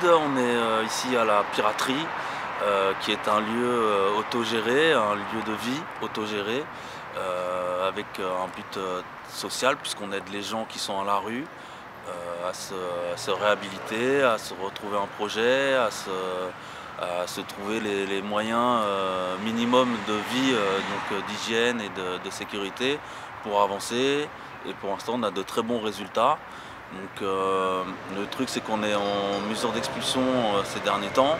Rachid, on est ici à la Piraterie, qui est un lieu autogéré, un lieu de vie autogéré, avec un but social, puisqu'on aide les gens qui sont à la rue à se réhabiliter, à se retrouver un projet, à se trouver les moyens minimum de vie, donc d'hygiène et de sécurité pour avancer. Et pour l'instant, on a de très bons résultats. Donc le truc, c'est qu'on est en mesure d'expulsion ces derniers temps.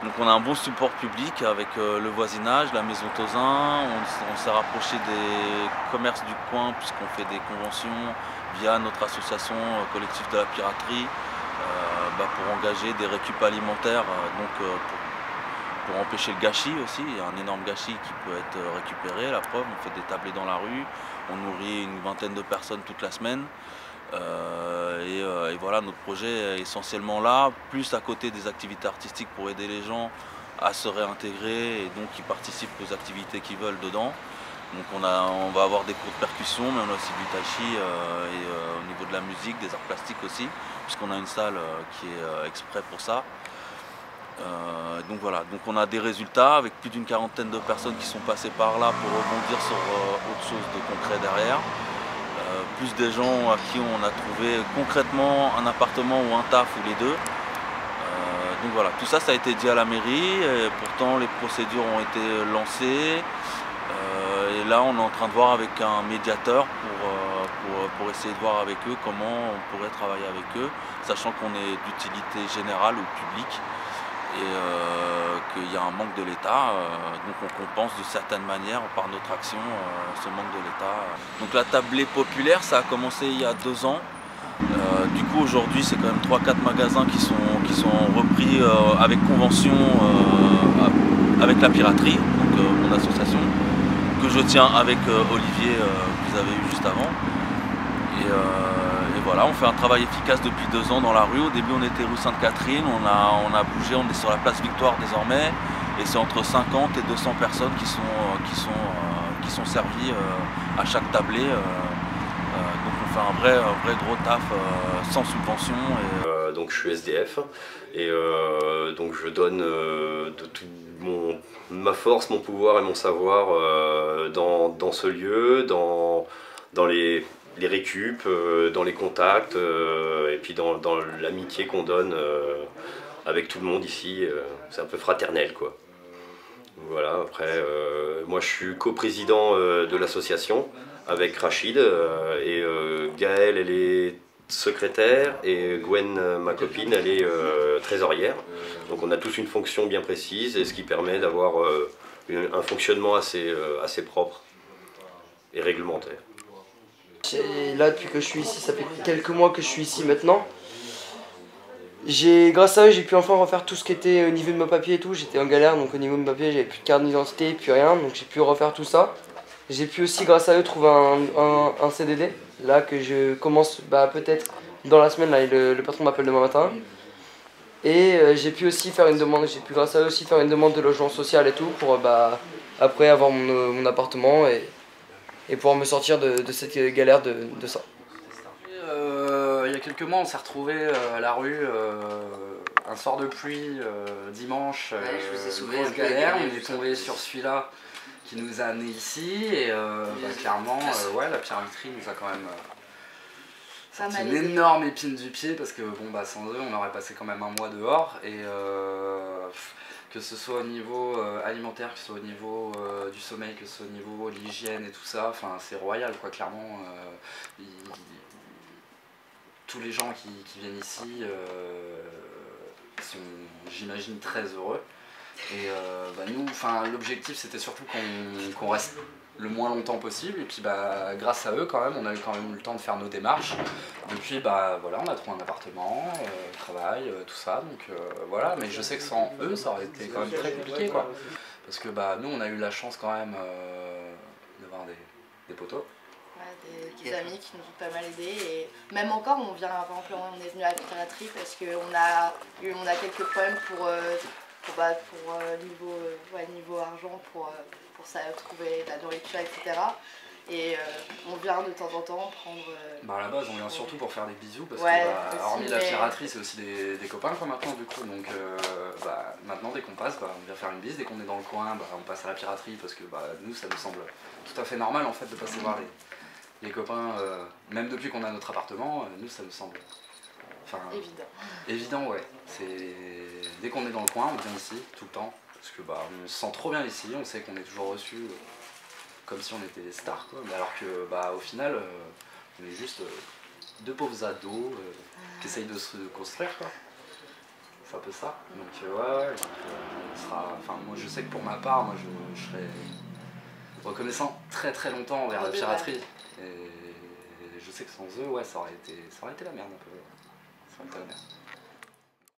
Donc on a un bon support public avec le voisinage, la maison Tauzin. On s'est rapproché des commerces du coin puisqu'on fait des conventions via notre association collectif de la piraterie pour engager des récup alimentaires, pour empêcher le gâchis aussi. Il y a un énorme gâchis qui peut être récupéré, la preuve, on fait des tablés dans la rue, on nourrit une vingtaine de personnes toute la semaine. Et voilà, notre projet est essentiellement là, plus à côté des activités artistiques pour aider les gens à se réintégrer et donc ils participent aux activités qu'ils veulent dedans. Donc on va avoir des cours de percussion, mais on a aussi du tai chi au niveau de la musique, des arts plastiques aussi, puisqu'on a une salle qui est exprès pour ça. Donc voilà, donc on a des résultats avec plus d'une quarantaine de personnes qui sont passées par là pour rebondir sur autre chose de concret derrière. Plus des gens à qui on a trouvé concrètement un appartement ou un taf ou les deux. Donc voilà, tout ça, ça a été dit à la mairie, et pourtant les procédures ont été lancées. Et là, on est en train de voir avec un médiateur pour essayer de voir avec eux comment on pourrait travailler avec eux, sachant qu'on est d'utilité générale ou publique et qu'il y a un manque de l'État, donc on compense de certaines manières par notre action ce manque de l'État. Donc la tablée populaire, ça a commencé il y a 2 ans. Du coup aujourd'hui c'est quand même 3-4 magasins qui sont repris avec convention avec la piraterie, donc mon association, que je tiens avec Olivier que vous avez eu juste avant. Et voilà, on fait un travail efficace depuis 2 ans dans la rue. Au début on était rue Sainte-Catherine, on a bougé, on est sur la place Victoire désormais. Et c'est entre 50 et 200 personnes qui sont servies à chaque tablé. Donc on fait un vrai gros taf sans subvention. Donc je suis SDF et donc je donne de toute ma force, mon pouvoir et mon savoir dans ce lieu, dans les récup, dans les contacts et puis dans l'amitié qu'on donne avec tout le monde ici. C'est un peu fraternel quoi. Voilà, après moi je suis coprésident de l'association avec Rachid et Gaëlle elle est secrétaire et Gwen, ma copine, elle est trésorière. Donc on a tous une fonction bien précise et ce qui permet d'avoir un fonctionnement assez propre et réglementaire. Là depuis que je suis ici, ça fait quelques mois que je suis ici maintenant. Grâce à eux, j'ai pu enfin refaire tout ce qui était au niveau de mes papiers et tout. J'étais en galère, donc au niveau de mes papiers, j'avais plus de carte d'identité, plus rien, donc j'ai pu refaire tout ça. J'ai pu aussi, grâce à eux, trouver un CDD, là que je commence peut-être dans la semaine, là, le patron m'appelle demain matin. Et j'ai pu aussi faire une demande, grâce à eux aussi faire une demande de logement social et tout, pour après avoir mon appartement et pouvoir me sortir de cette galère de ça. Il y a quelques mois, on s'est retrouvés à la rue un soir de pluie, dimanche, grosse galère. On est tombé sur celui-là qui nous a amenés ici et clairement, ouais, la piraterie nous a quand même sorti une énorme épine du pied parce que bon, sans eux, on aurait passé quand même un mois dehors et que ce soit au niveau alimentaire, que ce soit au niveau du sommeil, que ce soit au niveau de l'hygiène et tout ça, enfin c'est royal quoi, clairement. Tous les gens qui viennent ici sont, j'imagine, très heureux. Et nous, l'objectif c'était surtout qu'on reste le moins longtemps possible. Et puis grâce à eux, quand même, on a eu le temps de faire nos démarches. Depuis, voilà, on a trouvé un appartement, travail, tout ça. Donc voilà, mais je sais que sans eux, ça aurait été quand même très compliqué, quoi. Parce que nous, on a eu la chance quand même d'avoir des potos. Des amis qui nous ont pas mal aidés et même encore on est venu à la piraterie parce qu'on a quelques problèmes pour niveau argent pour ça, trouver la nourriture etc. Et on vient de temps en temps prendre... Bah à la base on vient surtout pour faire des bisous parce ouais, que hormis la piraterie c'est aussi des copains quoi maintenant du coup. Donc maintenant dès qu'on passe on vient faire une bise, dès qu'on est dans le coin on passe à la piraterie parce que nous ça nous semble tout à fait normal en fait de passer voir les copains, même depuis qu'on a notre appartement, nous ça nous semble évident ouais. Dès qu'on est dans le coin on vient ici tout le temps parce que on se sent trop bien ici, on sait qu'on est toujours reçu comme si on était des stars quoi. Mais alors que au final on est juste deux pauvres ados qui essayent de se construire quoi. C'est un peu ça. Donc moi je sais que pour ma part moi je serais reconnaissant très longtemps envers la piraterie. Et je sais que sans eux ça aurait été la merde un peu. Ça aurait été la merde.